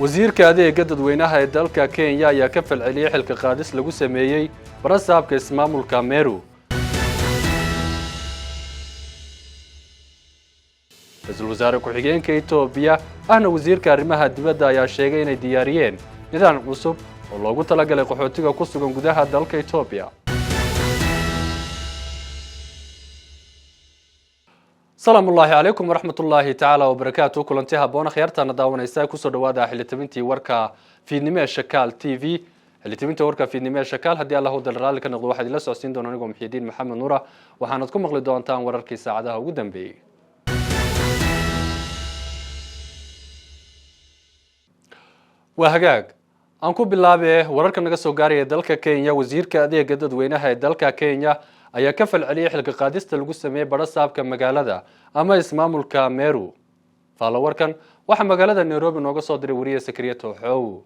wasiirka adeegga dadweynaha ee dalka Kenya ayaa ka falceliyay xilka qaadis lagu sameeyay barasaabka ismaamulka Meru. Ra'iisul Wasaare ku-xigeenka Itoobiya ahna wasiirka arrimaha dibadda ayaa sheegay inay diyaariyeen nidaam cusub oo loogu talagalay qaxootiga ku sugan gudaha dalka Itoobiya. السلام الله عليكم ورحمة الله تعالى وبركاته. كلنتي هبونا خيارتنا داونيسا كسر دوادا حلي تبنتي وركا في نماء شكال تي في اللي تبنتي وركا في نماء شكال هدي الله هو دلرالي كان نقضي واحد لسه عشرين دون نقوم محيدين محمد نورة وحنتكم مغلي دونتان وركي ساعدها وقدم بي. وهجاج أنكو بالله به وركا نقص وجاري دلك كينيا وزير كأدي جدد وينها دلك كينيا ayaa ka falceliyay xilka qaadista lagu sameeyay barasaabka magaalada ama ismaamulka Meru. Falawarkan waxa magaalada Nairobi nooga soo diray wariye Secretary Xow.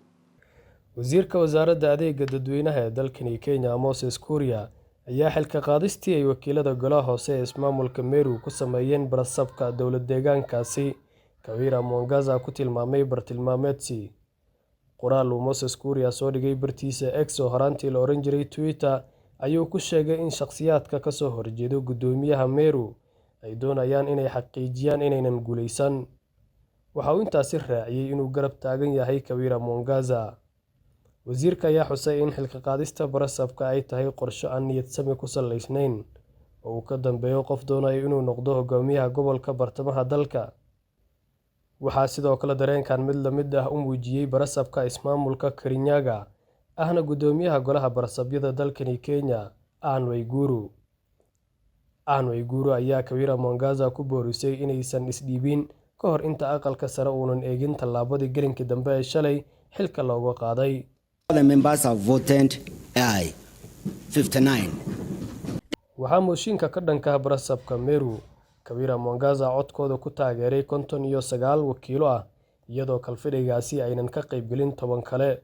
wasiirka wasaaradda adeegga dadweynaha ee dalkani Kenya Moses Kuria ayaa xilka qaadistii ay wakiilada golaha hoose ee ismaamulka Meru ku sameeyeen barasaabka dowlad deegaankaasi Kawira Mwangaza ku tilmaamay bartilmaameedsi. qoraal Moses Kuria soo dhigay bartiisa X oo horaantii la oran jiray Twitter ayuu ku sheegay in shakhsiyaadka ka soo horjeedo gudoomiyaha Meru ay doonayaan inay xaqiijiyaan inaynan guuleysan. waxa uu intaasi raaciyay inuu garab taagan yahay Kawira Mwangaza. wasiirka ayaa xusay in xilka qaadista barasaabka ay tahay qorshe aan niyad sami ku salaysnayn oo uu ka dambeeyo qof doonaya inuu noqdo hogaamiyaha gobolka bartamaha dalka. waxaa sidoo kale dareenkan mid la mid ah u muujiyay barasaabka ismaamulka Kirinyaga ahna gudoomiyaha golaha barasabyada dalkani Kenya Anne Waiguru ayaa Kawira Mwangaza ku boorisay inaysan isdhiibin ka hor inta aqalka sare uunan eegin tallaabadii gelinkii dambe ee shalay xilka looga qaaday. The members have voted aye 59. waxaa mooshinka ka dhanka barasaabka Meru Kawira Mwangaza codkooda ku taageeray 59 wakiilo ah iyadoo kalfadhigaasi aynan ka qaybgelin 10 kale.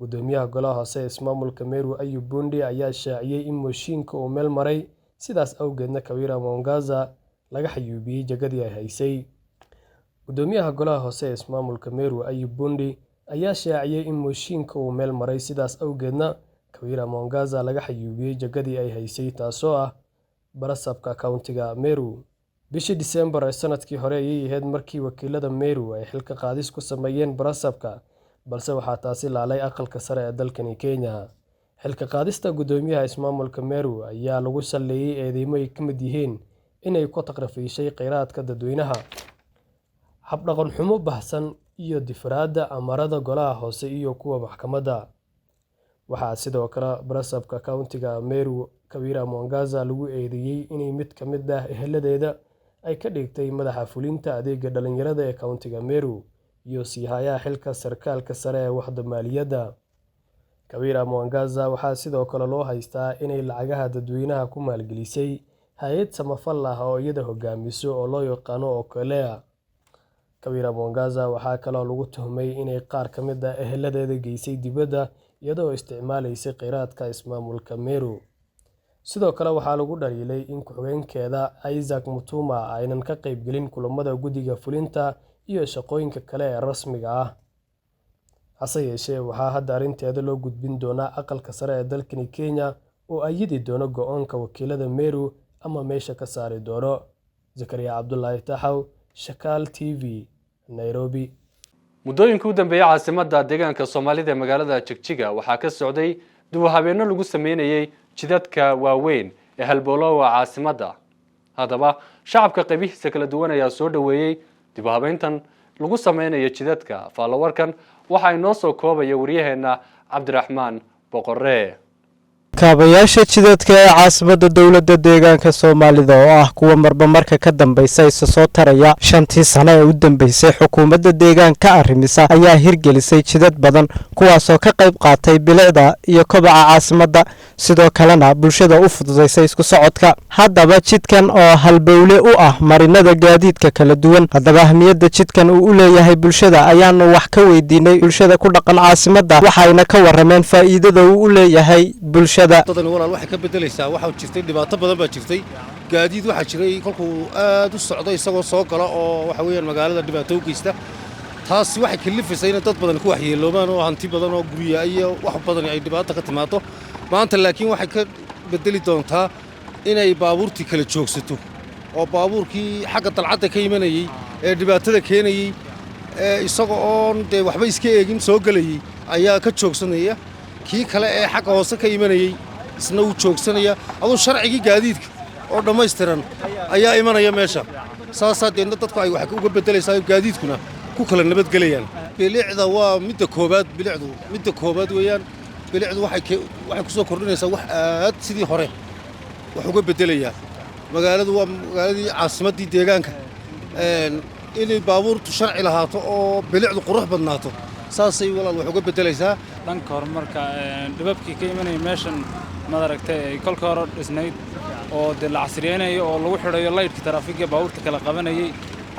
gudoomiyaha golaha hoose ismaamulka Meru Ayub Bundi ayaa shaaciyay in mooshinka uu meel maray sidaas awgeedna Kawira Mwangaza laga xayuubiyay jagadii ay haysay. gudoomiyaha golaha hoose ismaamulka Meru Ayub Bundi ayaa shaaciyay in mooshinka uu meel maray sidaas awgeedna Kawira Mwangaza laga xayuubiyay jagadii ay haysay taasoo ah barasaabka countiga Meru. bishii December ee sanadkii hore ayay ahayd markii wakiilada Meru ay xilka qaadis ku sameeyeen barasaabka balse waxaa taasi laalay aqalka sare ee dalkani Kenya. xilka qaadista gudoomiyaha ismaamulka Meru ayaa lagu saleeyay eedeymo ay ka mid yihiin inay ku taqrafiishay kheyraadka dadweynaha, habdhaqan xumo bahsan iyo difraadda amarada golaha hoose iyo kuwa maxkamadda. waxaa sidoo kale barasaabka countiga Meru Kawira Mwangaza lagu eedeeyay inay mid ka mid ah eheladeeda ay ka dhigtay madaxa fulinta adeegga dhalinyarada ee countiga Meru iyo siihayaha xilka sarkaalka sare ee waxda maaliyadda. Kawira Mwangaza waxaa sidoo kale loo haystaa inay lacagaha dadweynaha ku maalgelisay hay'ad samafal ah oo iyada hogaamiso oo loo yaqaano Okolea. Kawira Mwangaza waxaa kaloo lagu tuhmay inay qaar ka mid ah eheladeeda geysay dibadda iyadoo isticmaalaysay kheyraadka ismaamulka Meru. sidoo kale waxaa lagu dhaliilay in ku-xigeenkeeda Isaac Mutuma aynan ka qaybgelin kulamada guddiga fulinta iyo shaqooyinka kale ee rasmiga ah. hase yeeshee waxaa hadda arrinteeda loo gudbin doonaa aqalka sare ee dalkani Kenya oo ayidi doono go'aanka wakiilada Meru ama meesha ka saari doono. Zakariya Cabdullaahi Taxaw, Shakaal TV, Nairobi. muddooyinkii u dambeeyay caasimadda deegaanka Soomaalida ee magaalada Jigjiga waxaa ka socday dib u habeeno lagu sameeyay jidadka waaweyn ee halbowlaha caasimadda. haddaba shacabka qaybihiisa kala duwan ayaa soo dhaweeyay dib u habeyntan lagu sameeyo jidadka. Falawarkan waxa ay noo soo koobaya wariyaheena Cabdiraxmaan Boqorre. kaabayaasha jidadka ee caasimadda dowladda deegaanka Soomaalida oo ah kuwa marba marka ka dambaysa isa soo taraya 5 sano ee u dambeysay xukuumadda deegaanka arrimisa ayaa hirgelisay jidad badan kuwaas oo ka qayb qaatay bilicda iyo kobaca caasimadda sidoo kalena bulshada u fududeysay isku socodka. haddaba jidkan oo halbowle u ah marinada gaadiidka kala duwan haddaba ahmiyadda jidkan uu u leeyahay bulshada ayaanu wax ka weydiinay bulshada ku dhaqan caasimadda waxayna ka warameen faa'iidada uu u leeyahay bulshada. dadana walaal waxa ka bedelaysaa waxa jirtay dhibaato badan baa jirtay gaadiid waxa jiray kolkuu aad u socdo isagoo soo gala oo waxa weeyaan magaalada dhibaato u geysta taasi waxay kalifaysaa in dad badan ku waxyeeloobaan oo hanti badan oo gurya iyo wax badan ay dhibaato ka timaado maanta laakiin waxay ka bedeli doontaa inay baabuurtii kala joogsato oo baabuurkii xagga dalcadda ka imanayay ee dhibaatada keenayay isaga oon dee waxba iska eegin soo gelayay ayaa ka joogsanaya kii kale ee xagga hoose ka imanayay isna uu joogsanaya aduu sharcigii gaadiidka oo dhammaystiran ayaa imanaya meesha saasaa deedna dadku ay wax uga beddelaysaa gaadiidkuna ku kala nabadgelayaan bilicda waa midda koobaad weeyaan bilicdu waxay ku soo kordhinaysaa wax aad sidii hore wax uga beddelayaa magaaladu waa magaaladii caasimaddii deegaanka inay baabuurtu sharci lahaato oo bilicdu qurux badnaato saasay walaal wax uga beddelaysaa dhanka horumarka dhibabkii ka imanaya meeshan maad aragtay ay kolka hore dhisnayd oo dee la casriyeynayo oo lagu xidhayo laydhkii taraafiga baabuurta kala qabanayay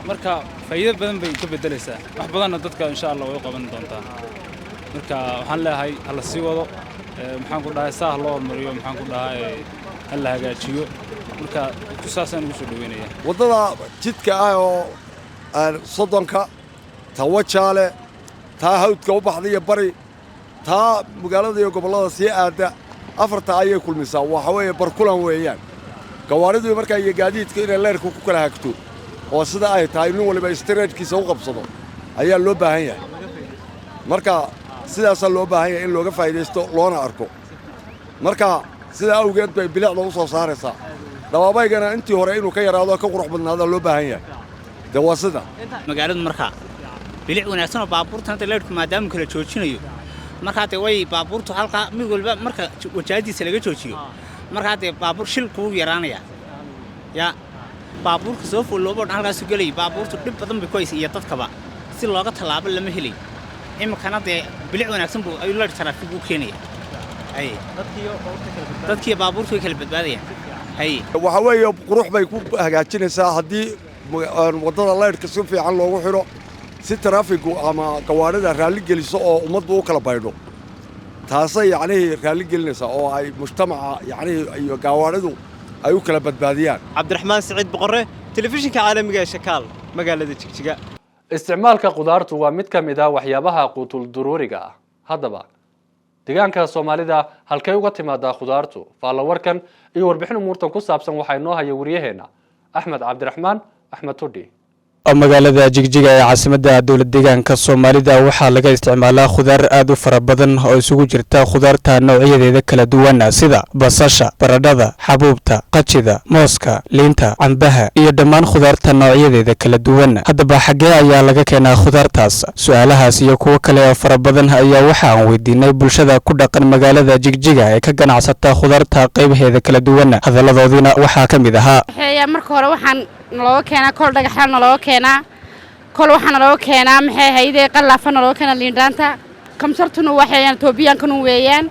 marka faa'iido badan bay ka beddelaysaa wax badanna dadka insha allah way u qaban doontaa marka waxaan leeyahay ha la sii wado maxaan ku dhahay saa ha loo hormariyo maxaan ku dhahay ha la hagaajiyo marka saasaan ugu soo dhaweynayaa waddada jidka ah oo soddonka ta wajaale taa hawdka u baxda iyo bari taa magaalada iyo gobollada sii aadda afarta ayay kulmisaa waxa weeye barkulan weeyaan gawaaridu markaa iyo gaadiidka inay leerka ku kala hagto oo sida ay tahay nin waliba istiraajkiisa u qabsado ayaa loo baahan yahay marka sidaasaa loo baahan yahay in looga faa'iidaysto loona arko marka sidaa awgeed bay bilicda u soo saaraysaa dabaabaygana intii hore inuu ka yaraado ka qurux badnaada loo baahan yahay dee waa sida magaaladu markaa bilic wanaagsan oo baabuurtan hadda leerku maadaama kala joojinayo markaa dee way baabuurtu halkaa mid walba marka wajaahadiisa laga joojiyo markaa dee baabuur shil kugu yaraanaya yaa baabuurka soo fooloobo dhan halkaasu gelay baabuurtu dhib badan bay ku haysa iyo dadkaba si looga tallaabo lama helay iminkana dee bilic wanaagsan buu ayuu leer taraafigu u keenaya dadkiiyo baabuurtu way kala badbaadayaan waxa weeye qurux bay ku hagaajinaysaa haddii waddada leyrhka si fiican loogu xidho si taraafigu ama gawaarida raalli geliso oo ummaddu u kala baydho taasay yacnihii raalli gelinaysaa oo ay mujtamaca yacnihii iyo gawaaridu ay u kala badbaadiyaan cabdiraxmaan siciid boqorre telefishinka caalamiga ee shakaal magaalada jigjiga isticmaalka khudaartu waa mid ka mid ah waxyaabaha quutul duruuriga ah haddaba deegaanka soomaalida halkay uga timaadaa khudaartu faalawarkan iyo warbixin umuurtan ku saabsan waxaa inoo haya wariyaheenna axmed cabdiraxmaan axmed tudhi magaalada jigjiga ee caasimadda dowlad deegaanka soomaalida waxaa laga isticmaalaa khudaar aad u fara badan oo isugu jirta khudaarta noocyadeeda kala duwan sida basasha baradhada xabuubta qajida mooska liinta cambaha iyo dhammaan khudaarta noocyadeeda kala duwan haddaba xaggee ayaa laga keenaa khudaartaas su-aalahaas iyo kuwo kale oo fara badan ayaa waxa aan weydiinay bulshada ku dhaqan magaalada jigjiga ee ka ganacsata khudaarta qaybaheeda kala duwan hadalladoodiina waxaa ka mid ahaa marka hore waxaan nalooga keenaa kol dhagaxla nalooga keenaa kol waxaa nalooga keenaa maxay hayde qallaafa nalooga keenaa liindhaanta kamsartuna waxayaan toobiyankanu weeyaan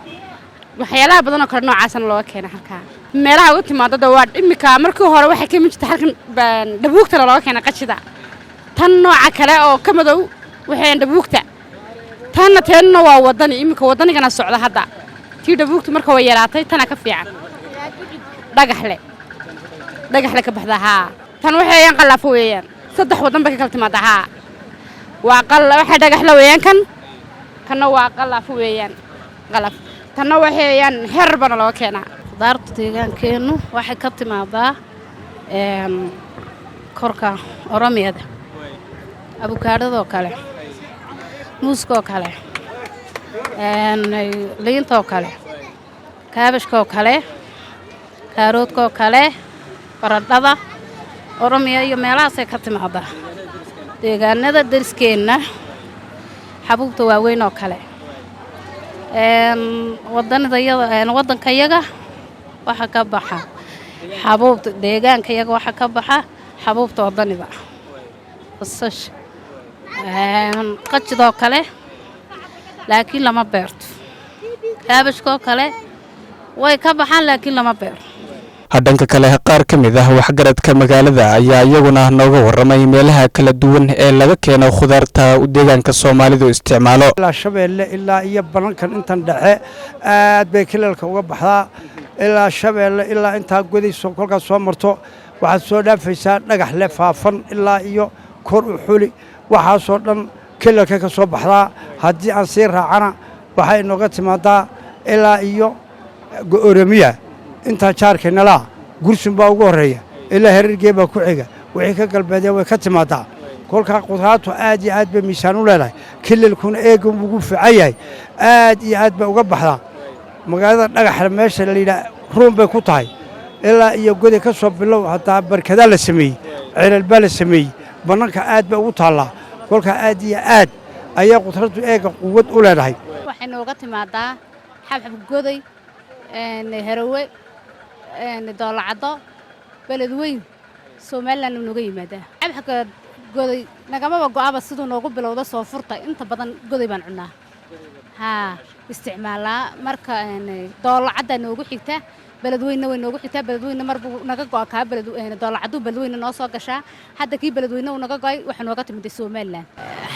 waxyaalaha badan oo kale noocaasa nalooga keenaa halkaa meelaha ugu timaadada waa imika markii hore waxay ka mid jirta halkan dhabuugta nalooga keenaa qajida tan nooca kale oo ka madow waxayaan dhabuugta tanna teenuna waa wadani imika wadanigana socda hadda tii dhabuugta marka way yaraatay tana ka fiican dhagaxle ka baxda haa tan waxayaan qallaafo weeyaan saddex wadan bay ka kala timaada haa waxa dhagaxle weeyaan kanna waa qallaafo weeyaan qallaf tanna waxayaan heer bana loo keenaa khudaarta deegaankeennu waxay ka timaadaa korka oromiyada abukaadhadoo kale muuskoo kale liintoo kale kaabashkoo kale kaaroodkoo kale baradhada oromiya iyo meelahaasay ka timaadaa deegaanada dariskeenna xabuubta waaweyn oo kale waddankayaga waxaa ka baxa xabuubta deegaankayaga waxaa ka baxa xabuubta waddanida basasha qajidoo kale laakiin lama beerto kaabashkoo kale way ka baxaan laakiin lama beero dhanka kale qaar ka mid ah waxgaradka magaalada ayaa iyaguna nooga warramay meelaha kala duwan ee laga keeno khudaarta deegaanka Soomaalidu isticmaalo ilaa Shabeelle ilaa iyo balankan intan dhaxe aad bay kilalka uga baxdaa ilaa Shabeelle ilaa inta godayso kolka soo marto waxaad soo dhaafaysaa dhagax le faafan ilaa iyo kor u xuli waxa soo dhan kilalkay ka soo baxdaa haddii aan sii raacana waxay inooga timaadaa ilaa iyo oramiya intaa jaarkaynalaa gursun baa ugu horreeya ilaa herargee baa ku xiga wixii ka galbeedya way ka timaadaa kolkaa qudraadtu aad iyo aad bay miisaan u leedahay kilalkuna eega ugu fiican yahay aad iyo aad bay uga baxdaa magaalada dhagaxle meesha la yidhaah ruun bay ku tahay ilaa iyo godi ka soo bilow hataa barkadaa la sameeyey ceelal baa la sameeyey bannaanka aad bay ugu taallaa kolkaa aad iyo aad ayaa qudraadtu eega quwad u leedahay waxay nooga timaadaa xabxab goday harawe doolacaddo beledweyn somalilan nooga yimaadaa xabxabka goday nagamaba go'aba siduu noogu bilowda soo furta inta badan goday baan cunnaa haa isticmaalaa marka doolacaddaa noogu xigta beledweyne way noogu xigtaa beledweyne marbuu naga go'a kaa doolacaduu beledweyne noo soo gashaa hadda kii beledweyne uu naga go'ay waxaa nooga timiday somalilan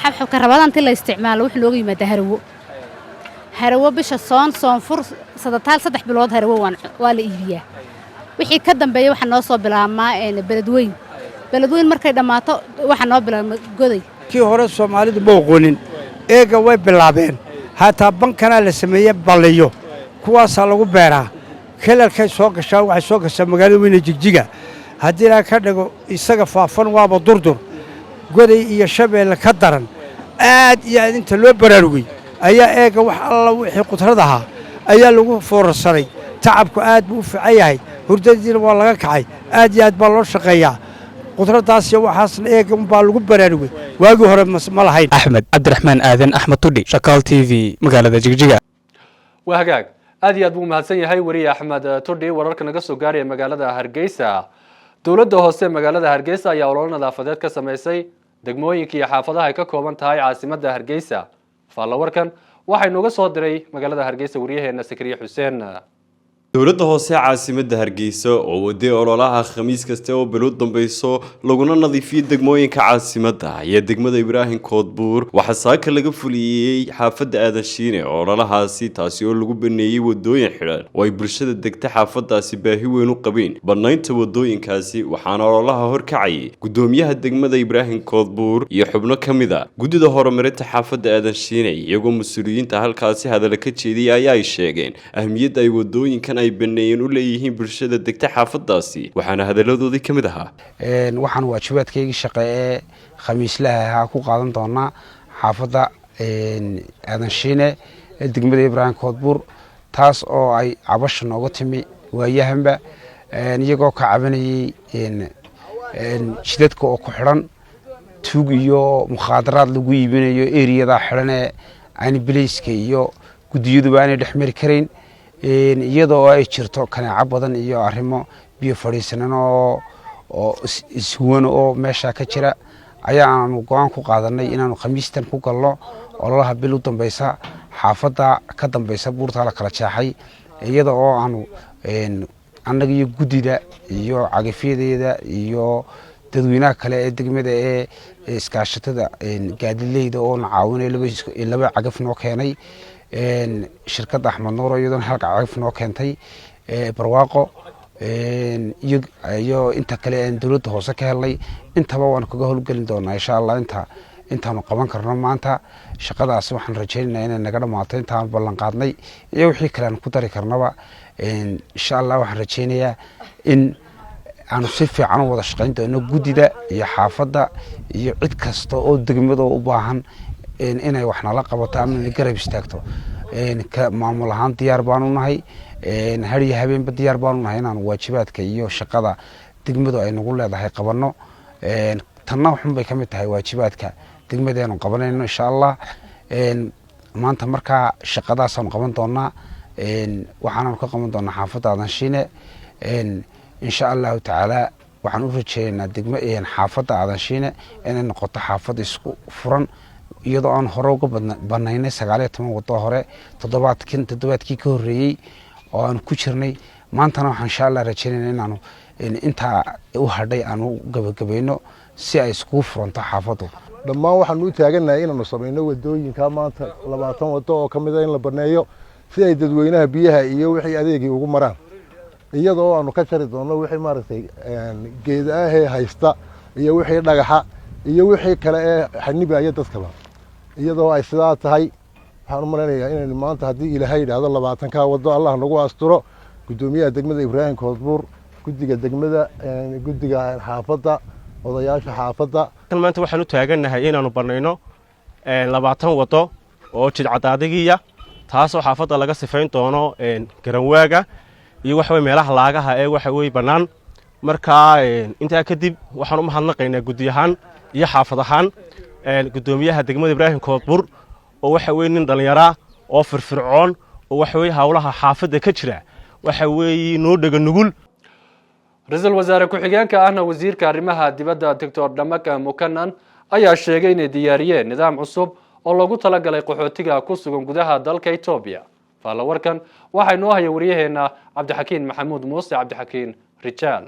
xabxabka rabadaan intii la isticmaalo wuxuu nooga yimaadaa harawo bisha soonfur sadataal 3 bilood harawo waa la iibiyaa wixii ka dambeeyay waxa noo soo bilaabmaa beledweyn markay dhammaato waxa noo bilaabma goday kii hore Soomaalidu ma aqoonin eega way bilaabeen hataa bankana la sameeyay baliyo kuwaas lagu beeraa kilalkay soo gashaa waxay soo gashaa magaalada weyn Jigjiga haddii la ka dhigo isaga faafan waaba durdur goday iyo shabeelle ka daran aad iyo aad inta loo baraarugay ayaa eega wax alla wixii qudradaha ayaa lagu foorarsaday tacabku aad buu u fiican yahay hurdadiina waa laga kacay aad iyo aad baa loo shaqeeyaa qudradaas iyo waxaasna eega baa lagu baraarugay waagii hore ma lahayn axmed cabdiraxmaan aadan axmed tudhi shakaal TV magaalada Jigjiga waa hagaag aad iyo aad buu mahadsan yahay wariye axmed tudhi wararka naga soo gaaraya magaalada Hargeysa dawladda hoose magaalada Hargeysa ayaa olole nadaafadeed ka sameysay degmooyinka iyo xaafadaha ay ka kooban tahay caasimadda Hargeysa faalawarkan waxay nooga soo diray magaalada Hargeysa wariyaheena Sakriye Xuseen dawladda hoose caasimadda Hargeysa oo waday ololaha khamiis kasta oo bilood dambayso laguna nadiifiyo degmooyinka caasimadda iyo degmada Ibraahim Koodbuur waxa saaka laga fuliyay xaafadda Aadashiine ololahaasi taasi oo lagu baneeyay wadooyin xiran oo ay bulshada degta xaafadaasi baahi weyn u qabeen banaynta wadooyinkaasi waxaana ololaha horkacay gudoomiyaha degmada Ibraahim Koodbuur iyo xubno kamida gudida horumarinta xaafadda Aadashiine iyagoo mas'uuliyiinta halkaasi hadal ka jeediyay ay sheegeen ahmiyadda ay wadooyinkan ay baneeyeen u leeyihiin bulshada degta xaafadaasi waxaana hadaladoodii kamid ahaa waxaan waajibaadkayga shaqeeyay khamiislaha ku qaadan doona xaafadda Aadashiine degmada Ibraahim Koodbuur taas oo ay cabasho nooga timi waayahanba iyagoo ka cabanayay jidadka oo ku xiran tuug iyo mukhaadaraad lagu iibinayo eriyada xiran ee aan bilayska iyo gudiyadu baanay dhexmari karin iyadoo ay jirto kanaaca badan iyo arrimo biyo fadhiisanan oo iswan oo meesha ka jira ayaanu go'aan ku qaadanay inaanu khamiistan ku galno ololaha bil u dambaysa xaafadda ka dambaysa buurta la kala jeexay iyadoo oo aanu annaga iyo gudida iyo cagafyadeeda iyo dadweynaha kale ee degmada ee iskaashatada gaadiidleyda oo na caawinay laba cagaf noo keenay shirkadda Axmed Nuur iyadoo halka cagaf noo keentay barwaaqo iyo inta kale ee dawladda hoose ka helay intaba waan kaga howlgelin doonaa insha Allah intaanu qaban karno maanta shaqadaas waxaan rajaynaynaa inay naga dhamaato intaan ballan qaadnay iyo wixii kale aan ku dari karnaba insha Allah waxaan rajaynayaa in aanu si fiican u wada shaqayn doono gudida iyo xaafadda iyo cid kasta oo degmada u baahan inay wax nala qabato ama garab istaagto ka maamul ahaan diyaar baan u nahay hariya habeenba diyaar baan u nahay inaan waajibaadka iyo shaqada degmadu ay nagu leedahay qabanno tanna waxun bay kamid tahay waajibaadka degmadeenu qabanayno insha Allah maanta markaa shaqadaas aan qaban doonaa waxaan ka qaban doonaa xaafadda Aadashiine insha Allah taala waxaan u rajaynaynaa xaafadda Aadashiine inay noqoto xaafad isku furan iyadoo aan hore uga banaynay 19 wado hore toddobaadkii ka horeeyay oo aan ku jirnay maantana waxaan insha Allah rajaynaynaa inaanu inta u hadhay aanu gabagabayno si ay isku furanto xaafaddu dhammaan waxaan u taaganahay inaanu sameeyno wadooyinka maanta 20 wado oo kamid ah in la baneeyo si ay dadweynaha biyaha iyo wixii adeegii ugu maraan iyadoo aanu ka jari doono wixii maaragtay geedaha haysta iyo wixii dhagaxa iyo wixii kale ee xanibaya dadkaba iyadoo ay sidaa tahay waxaan u malaynayaa inaynu maanta haddii ilaahay yidhaahdo 20 waddo allah nagu asturo gudoomiyaha degmada Ibraahim Koodbuur guddiga degmada guddiga xaafadda odayaasha xaafadda maanta waxaan u taaganahay inaanu banayno 20 waddo oo jidcadaadigiya taasoo xaafadda laga sifayn doono garanwaaga iyo waxa weey meelaha laagaha ee waxa weey banaan marka inta kadib waxaan u mahadnaqaynaa guddiyahan iyo xaafadahan gudoomiyaha degmada Ibraahim Koodbuur oo waxa weey nin dhalinyaro oo firfircoon oo waxa weey hawlaha xaafadda ka jira waxa weey noo dhaga nugul ra'iisul wasaare ku-xigeenka ahna wasiirka arrimaha dibadda Dr. Dhamaka Mukanan ayaa sheegay inay diyaariyeen nidaam cusub oo lagu talagalay qaxootiga ku sugan gudaha dalka Itoobiya faala warkan waxa inoo haya wariyaheena Cabdixakiin Maxamuud Muuse Cabdixakiin Rijaal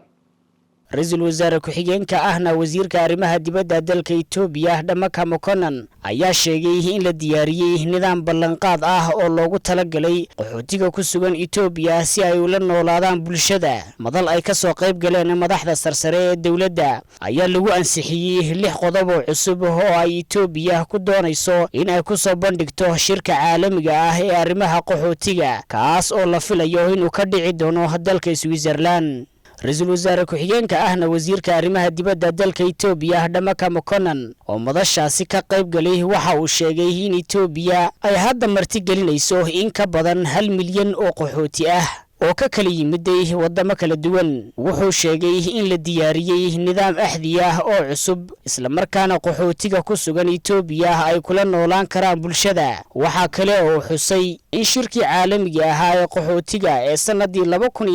ra'iisul wasaare ku-xigeenka ahna wasiirka arrimaha dibadda dalka Itoobiya Dhamaka Mukanan ayaa sheegay in la diyaariyay nidaam ballanqaad ah oo loogu talagalay qaxootiga ku sugan Itoobiya si ay ula noolaadaan bulshada madal ay ka soo qayb galeen madaxda sarsare ee dawladda ayaa lagu ansixiyay 6 qodob oo cusub oo ay Itoobiya ku doonayso in ay ku soo bandhigto shirka caalamiga ah ee arrimaha qaxootiga kaas oo la filayo inuu ka dhici doono dalka Switzerland ra'iisul wasaare ku-xigeenka ahna wasiirka arrimaha dibadda dalka Itoobiya Dhamaka Mukanan oo madashaasi ka qayb galay waxa uu sheegay in Itoobiya ay hadda marti gelinayso in ka badan 1 milyan oo qaxooti ah oo ka kala yimiday wadamo kala duwan wuxuu sheegay in la diyaariyay nidaam axdi ah oo cusub isla markaana qaxootiga ku sugan Itoobiya ay kula noolaan karaan bulshada waxa kale oo xusay in shirkii caalamiga ah ee qaxootiga ee sanadii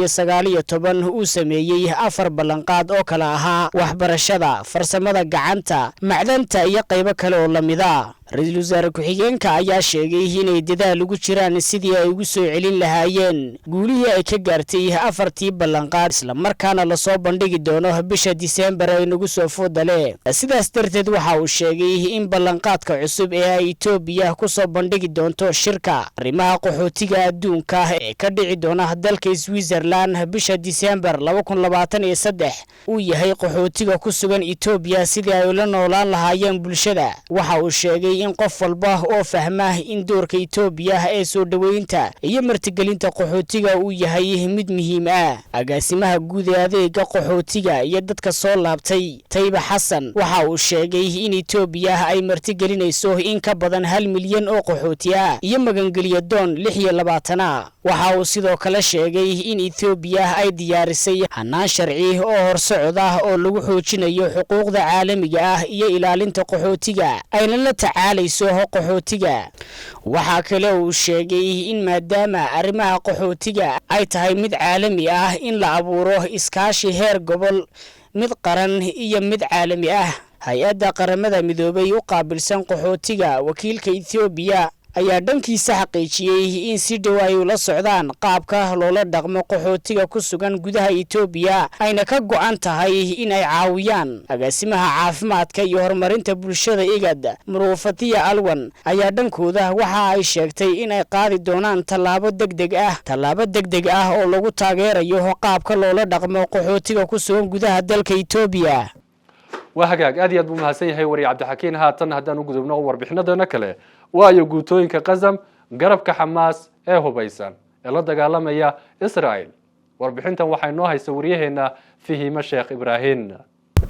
2019 uu sameeyay 4 ballanqaad oo kala ahaa waxbarashada farsamada gacanta macdanta iyo qaybo kale oo lamid ah ra'iisul wasaare ku-xigeenka ayaa sheegay inay dadaal ugu jiraan sidii ay ugu soo celin lahaayeen guulihii ay ka gaartay 4tii ballanqaad isla markaana la soo bandhigi doono bisha December ee nagu soo foodale sidaas darteed waxa uu sheegay in ballanqaadka cusub ee ay Itoobiya ku soo bandhigi doonto shirka arrimaha qaxootiga adduunka ee ka dhici doona dalka Switzerland bisha December 2023 uu yahay qaxootiga ku sugan Itoobiya sidii ay ula noolaan lahaayeen bulshada waxa uu sheegay in qof walba oo fahma in doorka Itoobiya ee soo dhaweynta iyo martigelinta qaxootiga uu yahay mid muhiim ah agaasimaha guud ee adeega qaxootiga iyo dadka soo laabtay Tayba Xasan waxa uu sheegay in Itoobiya ay martigelinayso in ka badan 1 milyan oo qaxooti ah iyo magangeliyo doon 26 waxa uu sidoo kale sheegay in Itoobiya ay diyaarisay hanaan sharci oo horsocod ah oo lagu xoojinayo xuquuqda caalamiga ah iyo ilaalinta qaxootiga ayna la tacaalayso qaxootiga waxa kale uu sheegay in maadaama arrimaha qaxootiga ay tahay mid caalami ah in la abuuro iskaashi heer gobol mid qaran iyo mid caalami ah hay'adda qaramada midoobay u qaabilsan qaxootiga wakiilka Itoobiya ayaa dhankiisa xaqiijiyay in si dhow ay ula socdaan qaabka loola dhaqmo qaxootiga ku sugan gudaha Itoobiya ayna ka go'an tahay in ay caawiyaan agaasimaha caafimaadka iyo horumarinta bulshada IGAD Murufatiya Alwan ayaa dhankooda waxa ay sheegtay in ay qaadi doonaan tallaabo degdeg ah oo lagu taageerayo qaabka loola dhaqmo qaxootiga ku sugan gudaha dalka Itoobiya وهاجاج أدي أبو محسن هاي وري عبد الحكيم هاتن هدان وجودنا وربحنا ده نكله وايو جوتوين كقزم جرب كحماس هو بيسان الله دجالة ميا إسرائيل وربحنا وحينوها يسوريه هنا فيه مشيخ إبراهيم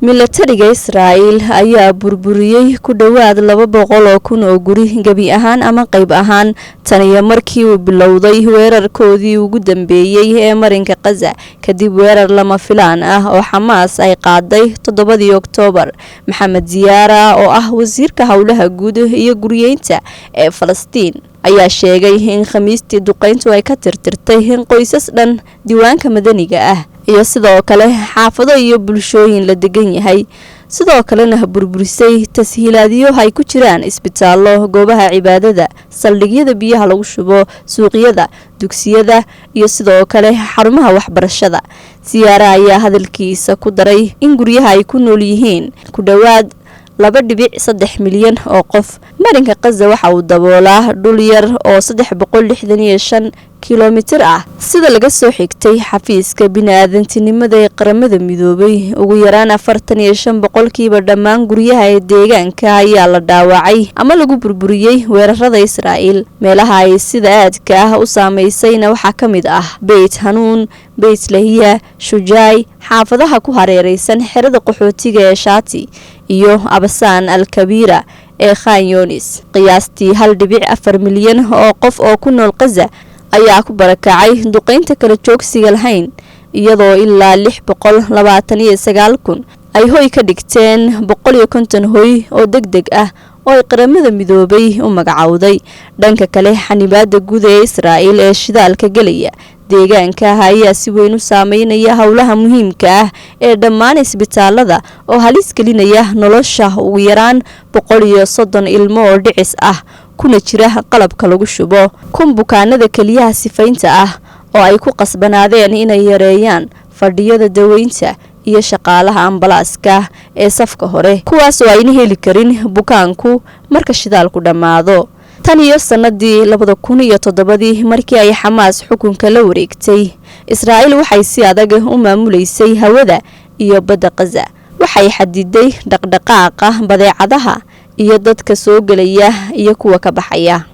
milatariga Israa'iil ayaa burburiyay ku dhawaad 200,000 oo guri gabi ahaan ama qayb ahaan tan iyo markii uu bilowday weerarkoodii ugu dambeeyay ee marinka Gaza kadib weerar lama filaan ah oo Xamaas ay qaaday 7 Oktoobar Maxamed Ziyaara oo ah wasiirka hawlaha guud iyo guriyeynta ee Falastiin ayaa sheegay in khamiistii duqeyntu ay ka tirtirtay in qoysas dhan diiwaanka madaniga ah iyo sidoo kale xaafado iyo bulshooyin la degan yahay sidoo kalena burburisay tashiilaadyo ay ku jiraan isbitaallo goobaha cibaadada saldhigyada biyaha lagu shubo suuqyada dugsiyada iyo sidoo kale xarumaha waxbarashada Ziyaara ayaa hadalkiisa ku daray in guryaha ay ku nool yihiin ku dhawaad 2.3 milyan oo qof marinka Gaza waxa uu daboolaa dhul yar oo 365 kilomitir ah sida laga soo xigtay xafiiska bini'aadantinimada ee qaramada midoobay. ugu yaraan 45% dhammaan guryaha ee deegaanka ayaa la dhaawacay ama lagu burburiyey weerarada Israa'iil. meelaha ay sida aadka ah u saameysayna waxaa ka mid ah Beit Hanuun, Beit Lahiya, Shujaay, xaafadaha ku hareeraysan xerada qaxootiga ee Shaati iyo Abasaan al-Kabiira ee Khan Yunis. qiyaastii 1.4 milyan oo qof oo ku nool Gaza ayaa ku barakacay duqeynta kala joogsiga lahayn, iyadoo ilaa 629,000 ay hoy ka dhigteen 150 hoy oo degdeg ah oo ay qaramada midoobay u magacawday. dhanka kale, xanibaada guud ee Israa'iil ee shidaalka galaya deegaanka ayaa si weyn u saameynaya howlaha muhiimka ah ee dhammaan isbitaalada oo halis gelinaya nolosha ugu yaraan 130 ilmo oo dhicis ah kuna jira qalabka lagu shubo. bukaanada kaliyaha sifaynta ah oo ay ku qasbanaadeen inay yareeyaan fadhiyada daweynta iyo shaqaalaha ambalaaska ee safka hore, kuwaas oo ayna heli karin bukaanku marka shidaalku dhammaado. tan iyo sanadii 2007 markii ay Xamaas xukunka la wareegtay, Israa'iil waxay si adag u maamuleysay hawada iyo badda Gaza. waxay xadiday dhaqdhaqaaqa badeecadaha iyo dadka soo galaya iyo kuwa ka baxaya.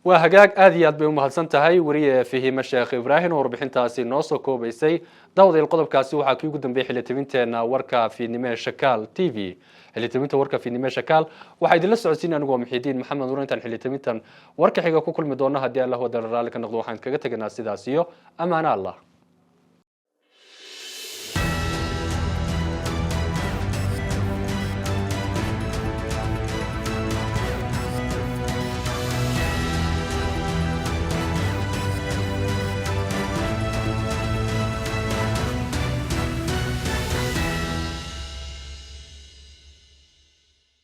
waa hagaag aad iyo aad bay u mahadsan tahay wariye Fahima Sheekh Ibrahim oo warbixintaasi noo soo koobaysay. dawdeel qodobkaasi waxaa kii ugu dambeeyay xilitabinteena warka fiidnimo Shakaal TV. xilitabinta warka fiidnimo Shakaal waxa idin la socodsiin anigu Muxidiin Maxamed Nuur. intaan xilitabintan warka xiga ku kulmi doona haddii Allah wada raali ka noqdo waxaan kaga tagnaa sidaas iyo amaana Allah.